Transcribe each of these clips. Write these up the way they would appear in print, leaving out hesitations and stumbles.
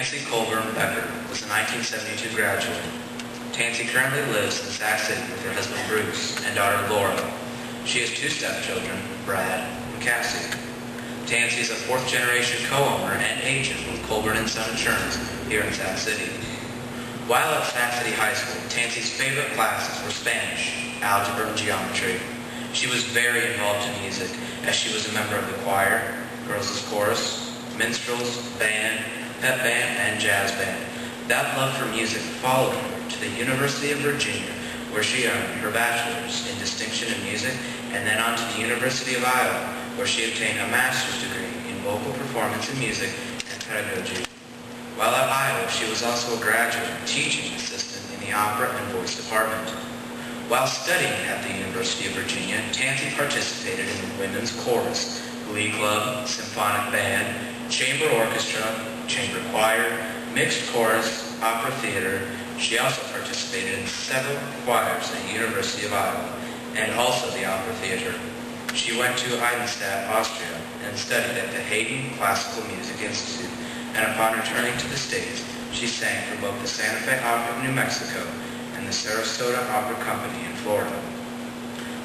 Tansy Colburn Becker was a 1972 graduate. Tansy currently lives in Sac City with her husband Bruce and daughter Laura. She has two stepchildren, Brad and Cassie. Tansy is a fourth-generation co-owner and agent with Colburn & Son Insurance here in Sac City. While at Sac City High School, Tansy's favorite classes were Spanish, algebra, and geometry. She was very involved in music, as she was a member of the choir, girls' chorus, minstrels, band, pep band, and jazz band. That love for music followed her to the University of Virginia, where she earned her bachelor's in distinction in music, and then on to the University of Iowa, where she obtained a master's degree in vocal performance in music and pedagogy. While at Iowa, she was also a graduate teaching assistant in the opera and voice department. While studying at the University of Virginia, Tansy participated in the women's chorus, glee club, symphonic band, chamber orchestra, chamber choir, mixed chorus, opera theater. She also participated in several choirs at the University of Iowa and also the opera theater. She went to Eisenstadt, Austria, and studied at the Haydn Classical Music Institute, and upon returning to the States, she sang for both the Santa Fe Opera of New Mexico and the Sarasota Opera Company in Florida.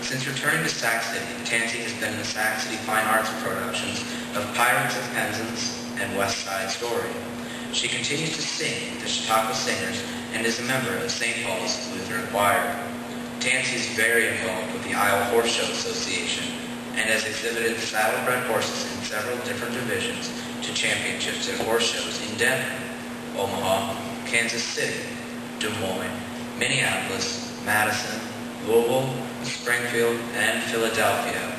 Since returning to Sac City, Tansy has been in the Sac City Fine Arts productions of Pirates of Penzance and West Side Story. She continues to sing with the Chautauqua Singers and is a member of St. Paul's Lutheran Choir. Tansy is very involved with the Iowa Horse Show Association and has exhibited saddlebred horses in several different divisions to championships at horse shows in Denver, Omaha, Kansas City, Des Moines, Minneapolis, Madison, Louisville, Springfield, and Philadelphia.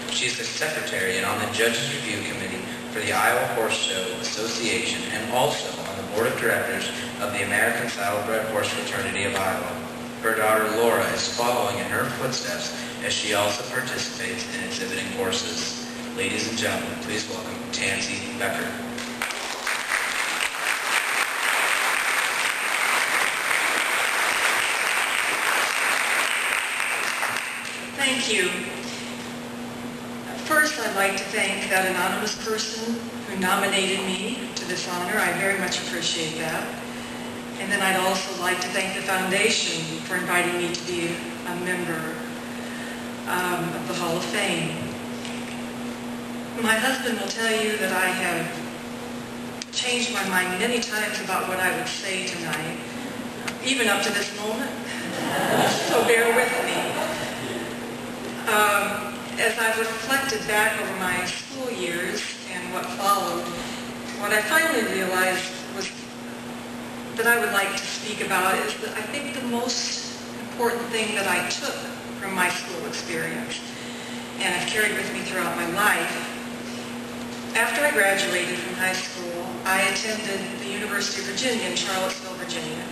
She is the secretary and on the Judges Review Committee for the Iowa Horse Show Association and also on the board of directors of the American Saddlebred Horse Fraternity of Iowa. Her daughter Laura is following in her footsteps as she also participates in exhibiting horses. Ladies and gentlemen, please welcome Tansy Becker. Thank you. First, I'd like to thank that anonymous person who nominated me to this honor. I very much appreciate that. And then I'd also like to thank the foundation for inviting me to be a member of the Hall of Fame. My husband will tell you that I have changed my mind many times about what I would say tonight, even up to this moment. So bear with me. As I've reflected back over my school years and what followed, what I finally realized was that I would like to speak about is that I think the most important thing that I took from my school experience and have carried with me throughout my life. After I graduated from high school, I attended the University of Virginia in Charlottesville, Virginia.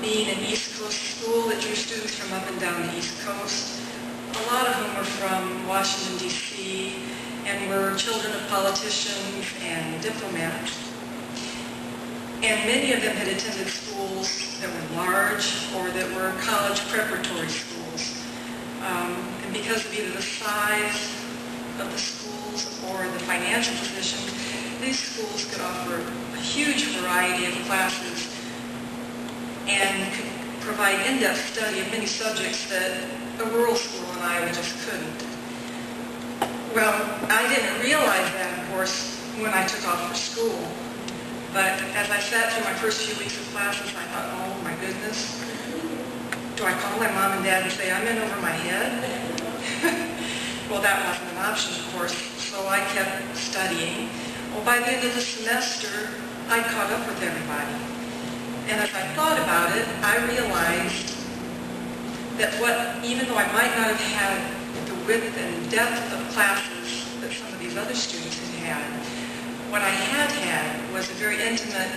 Being an East Coast school that drew students from up and down the East Coast, a lot of whom were from Washington, D.C., and were children of politicians and diplomats. And many of them had attended schools that were large or that were college preparatory schools. And because of either the size of the schools or the financial position, these schools could offer a huge variety of classes and could provide in-depth study of many subjects that a rural school in Iowa just couldn't. Well, I didn't realize that, of course, when I took off for school. But as I sat through my first few weeks of classes, I thought, oh my goodness, do I call my mom and dad and say I'm in over my head? Well, that wasn't an option, of course, so I kept studying. Well, by the end of the semester, I caught up with everybody. And as I thought about it, I realized that even though I might not have had the width and depth of classes that some of these other students had had, what I had was a very intimate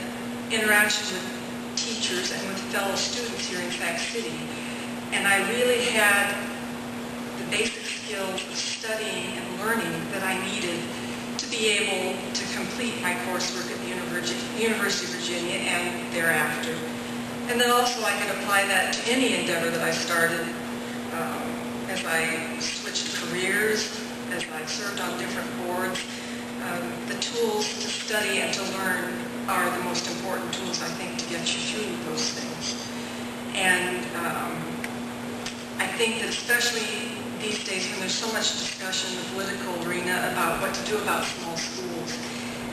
interaction with teachers and with fellow students here in Sac City. And I really had the basic skills of studying and learning that I needed to be able to complete my coursework at the University of Virginia and thereafter. And then also I could apply that to any endeavor that I started as I switched careers, as I served on different boards. The tools to study and to learn are the most important tools, I think, to get you through those things. And I think that especially these days when there's so much discussion in the political arena about what to do about small schools,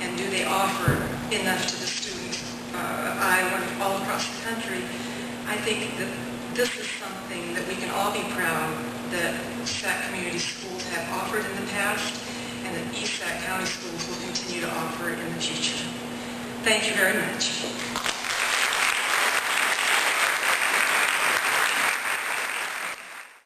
and do they offer enough to the students of Iowa and all across the country, I think that this is something that we can all be proud that Sac Community Schools have offered in the past, and that East Sac County Schools will continue to offer in the future. Thank you very much.